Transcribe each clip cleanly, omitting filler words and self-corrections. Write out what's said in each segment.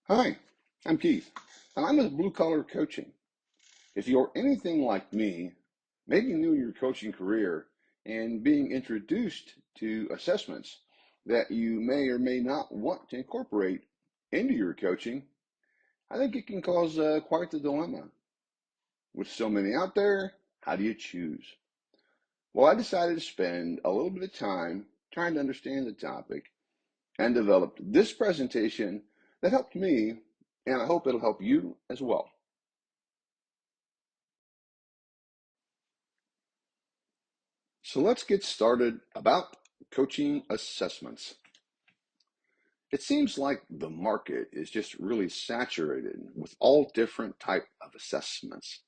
Hi, I'm Keith, and I'm with Blue Collar Coaching. If you're anything like me, maybe new in your coaching career and being introduced to assessments that you may or may not want to incorporate into your coaching, I think it can cause quite the dilemma. With so many out there, how do you choose? Well, I decided to spend a little bit of time trying to understand the topic and developed this presentation that helped me, and I hope it'll help you as well. So let's get started about coaching assessments. It seems like the market is just really saturated with all different type of assessments.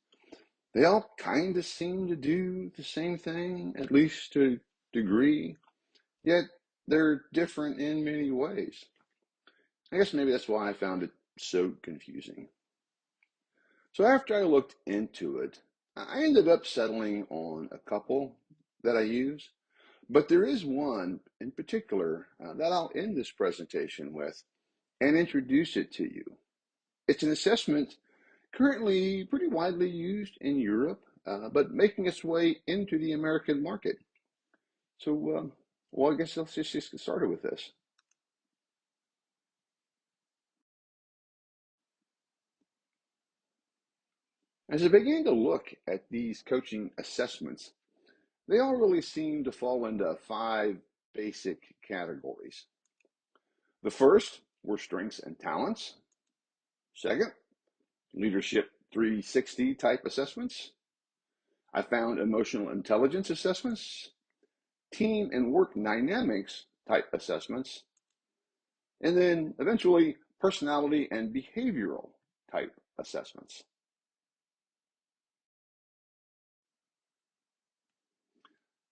They all kind of seem to do the same thing, at least to a degree, yet they're different in many ways. I guess maybe that's why I found it so confusing. So after I looked into it, I ended up settling on a couple that I use. But there is one in particular that I'll end this presentation with and introduce it to you. It's an assessment currently pretty widely used in Europe, but making its way into the American market. So, well, I guess let's just get started with this. As I began to look at these coaching assessments, they all really seem to fall into five basic categories. The first were strengths and talents. Second, leadership 360 type assessments. I found emotional intelligence assessments, team and work dynamics type assessments, and then eventually personality and behavioral type assessments.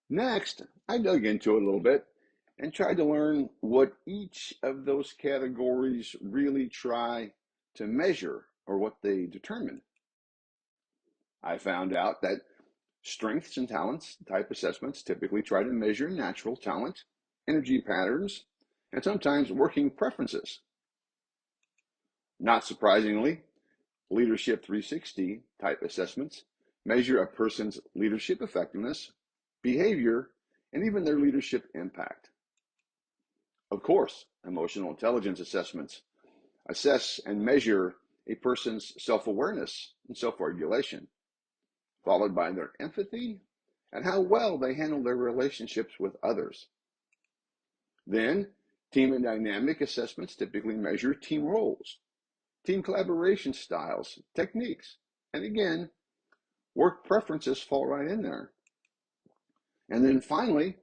Next, I dug into it a little bit and tried to learn what each of those categories really try to measure or what they determine. I found out that strengths and talents type assessments typically try to measure natural talent, energy patterns, and sometimes working preferences. Not surprisingly, Leadership 360 type assessments measure a person's leadership effectiveness, behavior, and even their leadership impact. Of course, emotional intelligence assessments assess and measure a person's self awareness and self regulation, followed by their empathy and how well they handle their relationships with others. Then, team and dynamic assessments typically measure team roles, team collaboration styles, techniques, and again, work preferences fall right in there. And then finally,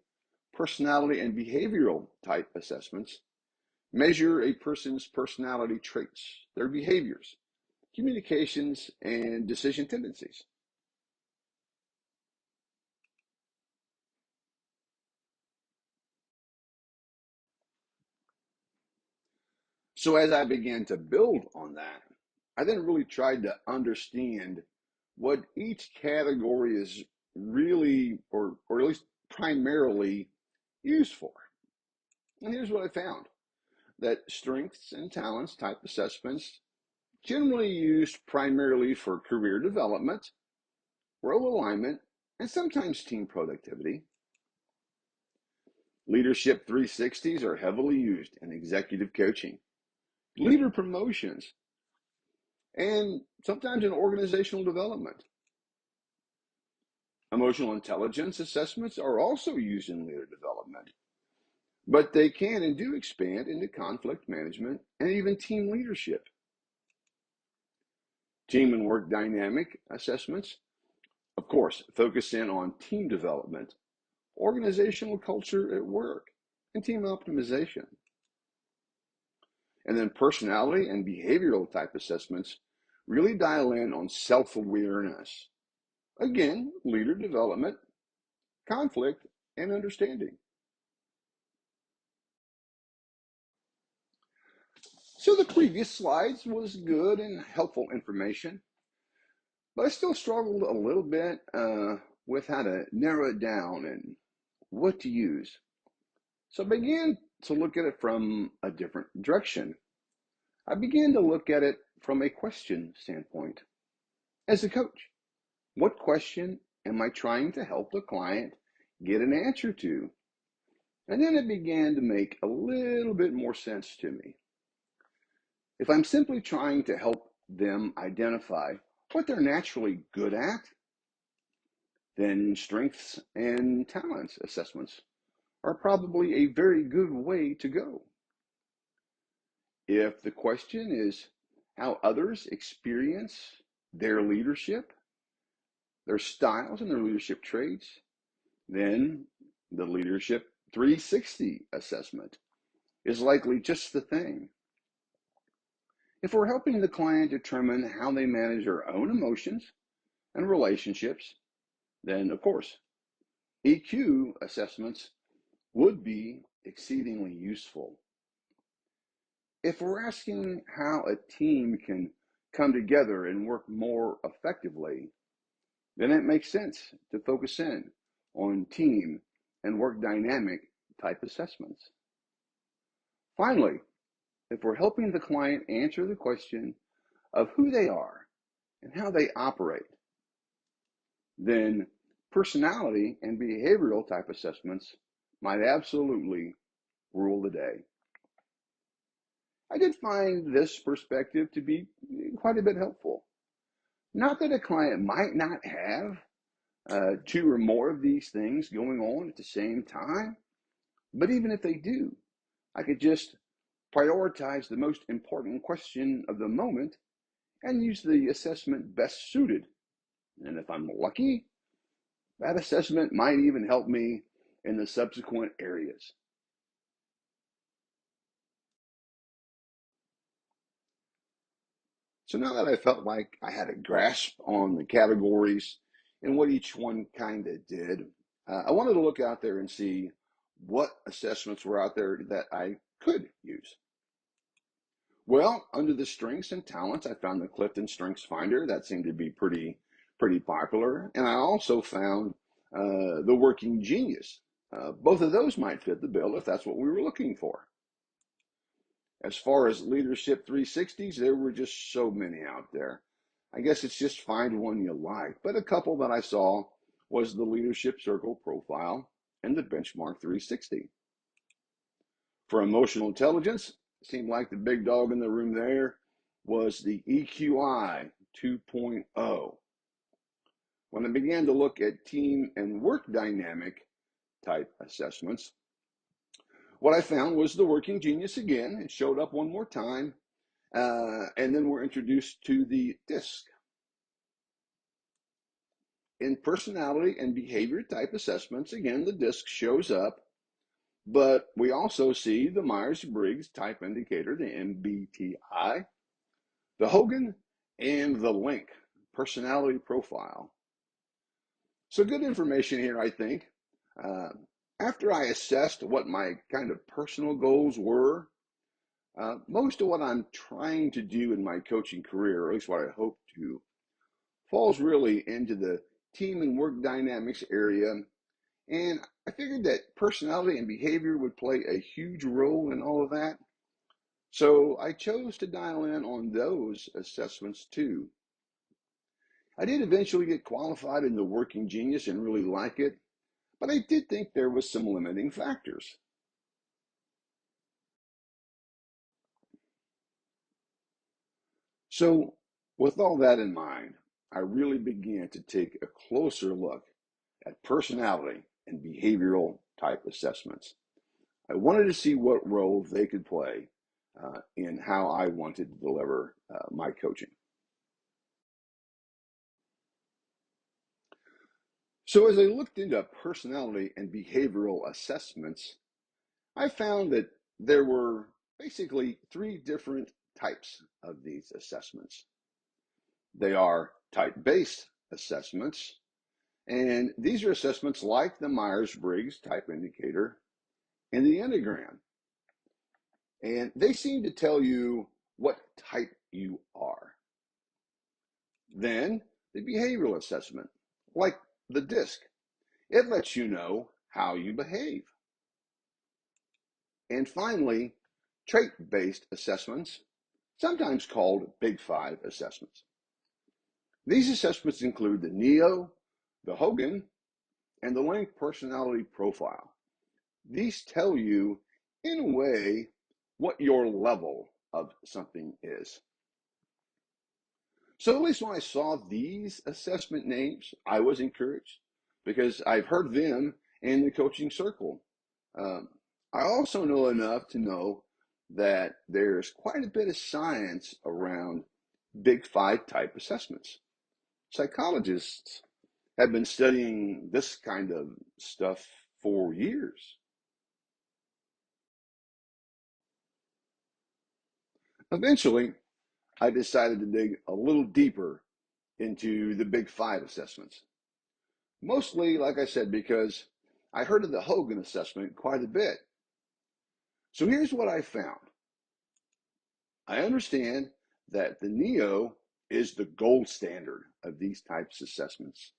personality and behavioral type assessments measure a person's personality traits, their behaviors, communications, and decision tendencies. So as I began to build on that, I then really tried to understand what each category is really, or at least primarily, used for. And here's what I found that strengths and talents type assessments generally used primarily for career development, role alignment, and sometimes team productivity. Leadership 360s are heavily used in executive coaching, leader promotions, and sometimes in organizational development. Emotional intelligence assessments are also used in leader development, but they can and do expand into conflict management and even team leadership. Team and work dynamic assessments, of course, focus in on team development, organizational culture at work, and team optimization. And then personality and behavioral type assessments really dial in on self awareness. Again, leader development, conflict, and understanding. So the previous slides was good and helpful information, but I still struggled a little bit with how to narrow it down and what to use. So I began to look at it from a different direction. I began to look at it from a question standpoint. As a coach, what question am I trying to help the client get an answer to? And then it began to make a little bit more sense to me. If I'm simply trying to help them identify what they're naturally good at, then strengths and talents assessments are probably a very good way to go. If the question is how others experience their leadership, their styles and their leadership traits, then the Leadership 360 assessment is likely just the thing. If we're helping the client determine how they manage their own emotions and relationships, then of course, EQ assessments would be exceedingly useful. If we're asking how a team can come together and work more effectively, then it makes sense to focus in on team and work dynamic type assessments. Finally, if we're helping the client answer the question of who they are and how they operate, then personality and behavioral type assessments might absolutely rule the day. I did find this perspective to be quite a bit helpful. Not that a client might not have two or more of these things going on at the same time, but even if they do, I could just prioritize the most important question of the moment and use the assessment best suited. And if I'm lucky, that assessment might even help me in the subsequent areas. So now that I felt like I had a grasp on the categories and what each one kind of did, I wanted to look out there and see what assessments were out there that I could use. Well, under the strengths and talents, I found the Clifton Strengths Finder. That seemed to be pretty popular. And I also found the Working Genius. Both of those might fit the bill if that's what we were looking for. As far as Leadership 360s, there were just so many out there. I guess it's just find one you like. But a couple that I saw was the Leadership Circle Profile and the Benchmark 360. For emotional intelligence, it seemed like the big dog in the room there was the EQI 2.0. When I began to look at team and work dynamic type assessments, what I found was the Working Genius again. It showed up one more time, and then we're introduced to the DISC. In personality and behavior type assessments, again, the DISC shows up, but we also see the Myers-Briggs type indicator, the MBTI, the Hogan, and the LINC personality profile. So good information here, I think. Uh, After I assessed what my kind of personal goals were, most of what I'm trying to do in my coaching career, or at least what I hope to, falls really into the team and work dynamics area. And I figured that personality and behavior would play a huge role in all of that. So I chose to dial in on those assessments too. I did eventually get qualified in the Working Genius and really like it, but I did think there was some limiting factors. So with all that in mind, I really began to take a closer look at personality and behavioral type assessments. I wanted to see what role they could play in how I wanted to deliver my coaching. So as I looked into personality and behavioral assessments, I found that there were basically three different types of these assessments. They are type-based assessments, and these are assessments like the Myers-Briggs type indicator and the Enneagram. And they seem to tell you what type you are. Then the behavioral assessment, like the DISC, it lets you know how you behave. And finally, trait-based assessments sometimes called Big Five assessments. These assessments include the NEO, the Hogan, and the Linc Personality Profile. These tell you, in a way, what your level of something is. So at least when I saw these assessment names, I was encouraged because I've heard them in the coaching circle. Um, I also know enough to know that there's quite a bit of science around Big Five type assessments. Psychologists have been studying this kind of stuff for years. Eventually, I decided to dig a little deeper into the Big Five assessments. Mostly, like I said, because I heard of the Hogan assessment quite a bit. So here's what I found. I understand that the NEO is the gold standard of these types of assessments.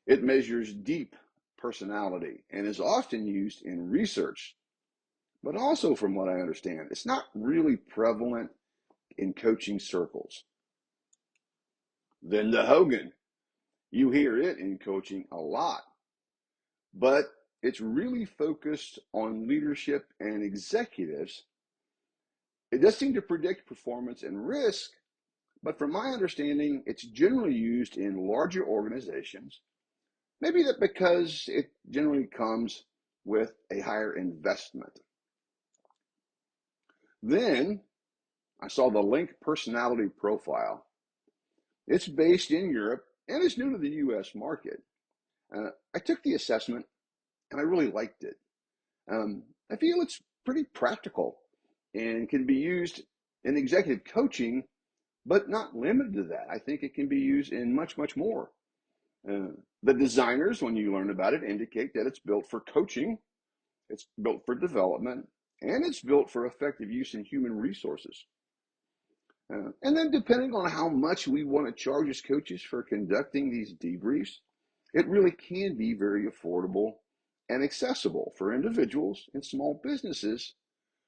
It measures deep personality and is often used in research, but also, from what I understand, it's not really prevalent in coaching circles. Then the Hogan. You hear it in coaching a lot, but it's really focused on leadership and executives. It does seem to predict performance and risk, but from my understanding, it's generally used in larger organizations. Maybe that because it generally comes with a higher investment. Then I saw the Linc Personality Profile. It's based in Europe and it's new to the US market. I took the assessment and I really liked it. I feel it's pretty practical and can be used in executive coaching, but not limited to that. I think it can be used in much, much more. Uh, the designers, when you learn about it, indicate that it's built for coaching, it's built for development, and it's built for effective use in human resources. And then, depending on how much we want to charge as coaches for conducting these debriefs, it really can be very affordable and accessible for individuals and small businesses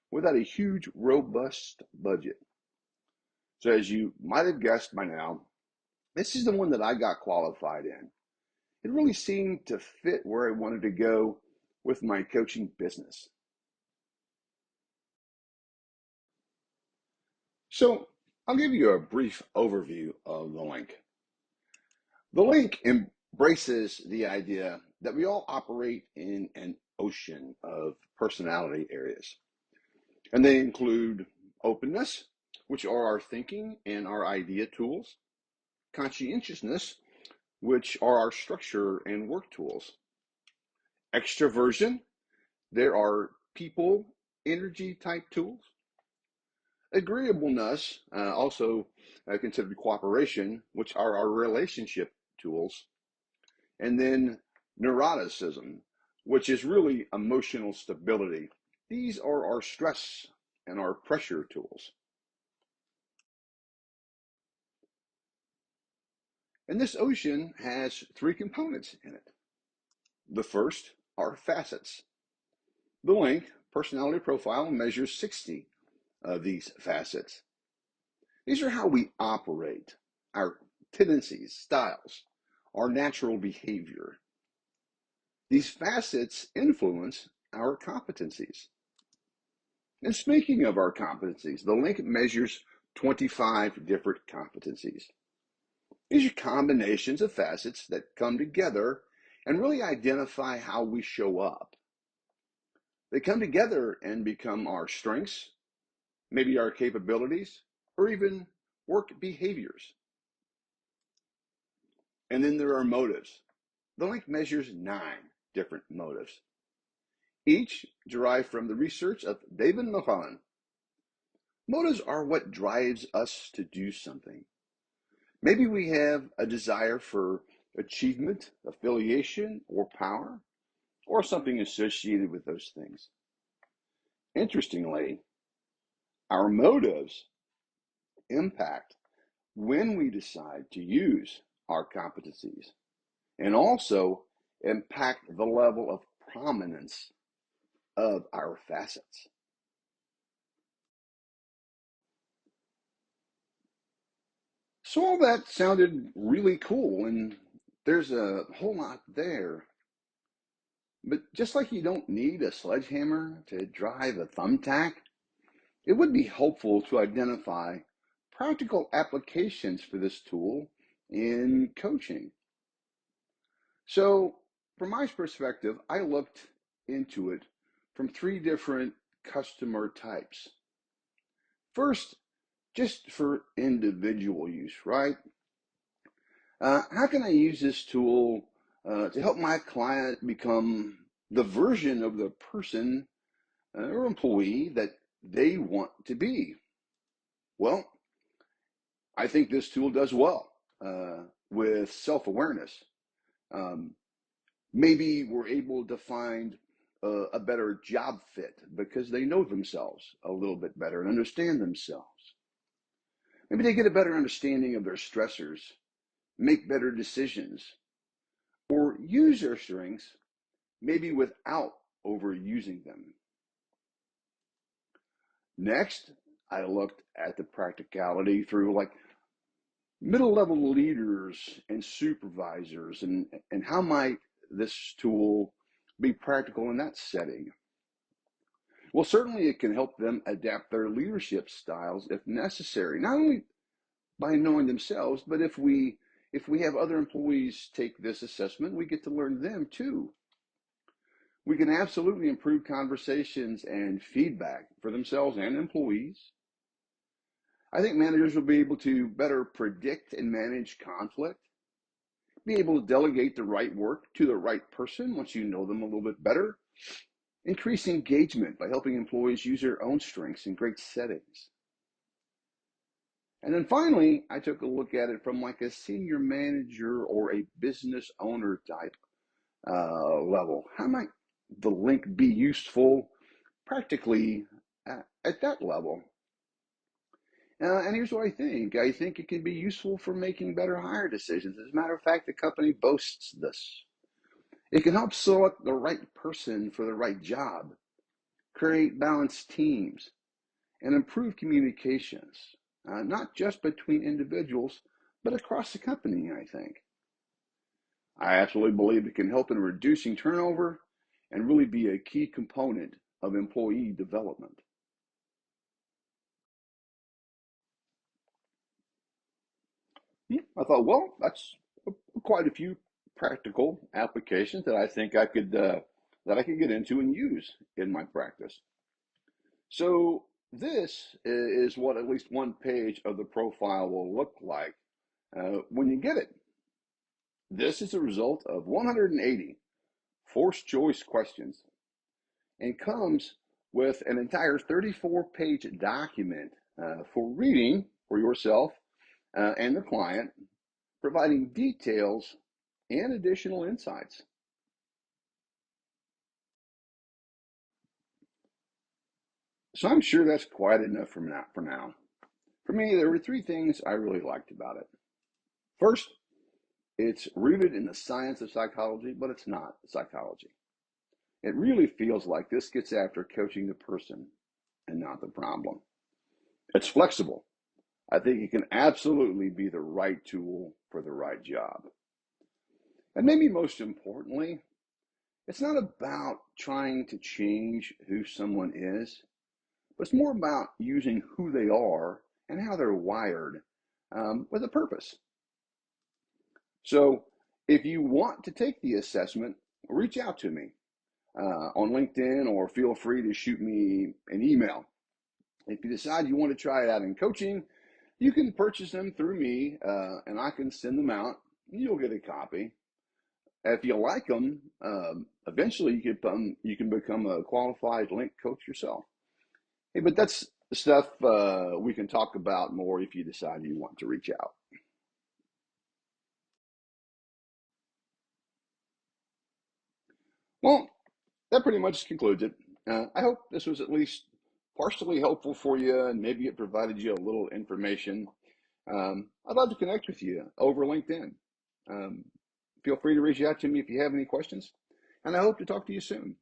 without a huge, robust budget. So, as you might have guessed by now, this is the one that I got qualified in. It really seemed to fit where I wanted to go with my coaching business. So, I'll give you a brief overview of the Linc. The Linc embraces the idea that we all operate in an ocean of personality areas, and they include openness, which are our thinking and our idea tools, conscientiousness, which are our structure and work tools, extroversion, there are people energy type tools, agreeableness, also considered cooperation, which are our relationship tools, and then neuroticism, which is really emotional stability. These are our stress and our pressure tools. And this ocean has three components in it. The first are facets. The Linc personality profile measures 60 of these facets. These are how we operate, our tendencies, styles, our natural behavior. These facets influence our competencies. And speaking of our competencies, the Linc measures 25 different competencies. These are combinations of facets that come together and really identify how we show up. They come together and become our strengths, maybe our capabilities, or even work behaviors. And then there are motives. The Linc measures 9 different motives, each derived from the research of David Mulholland. Motives are what drives us to do something. Maybe we have a desire for achievement, affiliation, or power, or something associated with those things. Interestingly, our motives impact when we decide to use our competencies and also impact the level of prominence of our facets. So all that sounded really cool, and there's a whole lot there. But just like you don't need a sledgehammer to drive a thumbtack, it would be helpful to identify practical applications for this tool in coaching. So, from my perspective, I looked into it from three different customer types. First, just for individual use, right? How can I use this tool to help my client become the version of the person or employee that they want to be? Well, I think this tool does well with self awareness. Um, Maybe we're able to find a better job fit because they know themselves a little bit better and understand themselves. Maybe they get a better understanding of their stressors, make better decisions, or use their strengths maybe without overusing them. Next, I looked at the practicality through like middle level leaders and supervisors and how might this tool be practical in that setting? Well, certainly it can help them adapt their leadership styles if necessary, not only by knowing themselves, but if we have other employees take this assessment, we get to learn them too. We can absolutely improve conversations and feedback for themselves and employees. I think managers will be able to better predict and manage conflict, be able to delegate the right work to the right person once you know them a little bit better, increase engagement by helping employees use their own strengths in great settings. And then finally, I took a look at it from like a senior manager or a business owner type level. How might the link be useful practically at that level? And here's what I think. I think it can be useful for making better hire decisions. As a matter of fact, the company boasts this. It can help select the right person for the right job, create balanced teams, and improve communications, not just between individuals, but across the company, I think. I absolutely believe it can help in reducing turnover and really be a key component of employee development. Yeah, I thought, well, that's quite a few practical applications that I think I could get into and use in my practice. So this is what at least one page of the profile will look like when you get it. This is a result of 180 forced choice questions and comes with an entire 34-page document for reading for yourself and the client, providing details and additional insights. So I'm sure that's quite enough for now. For me, there were three things I really liked about it. First, it's rooted in the science of psychology, but it's not psychology. It really feels like this gets after coaching the person and not the problem. It's flexible. I think it can absolutely be the right tool for the right job. And maybe most importantly, it's not about trying to change who someone is, but it's more about using who they are and how they're wired with a purpose. So if you want to take the assessment, reach out to me on LinkedIn or feel free to shoot me an email. If you decide you want to try it out in coaching, you can purchase them through me and I can send them out. You'll get a copy. If you like them, eventually you can become a qualified link coach yourself. Hey, but that's stuff we can talk about more if you decide you want to reach out. Well, that pretty much concludes it. I hope this was at least partially helpful for you and maybe it provided you a little information. I'd love to connect with you over LinkedIn. Um, Feel free to reach out to me if you have any questions, and I hope to talk to you soon.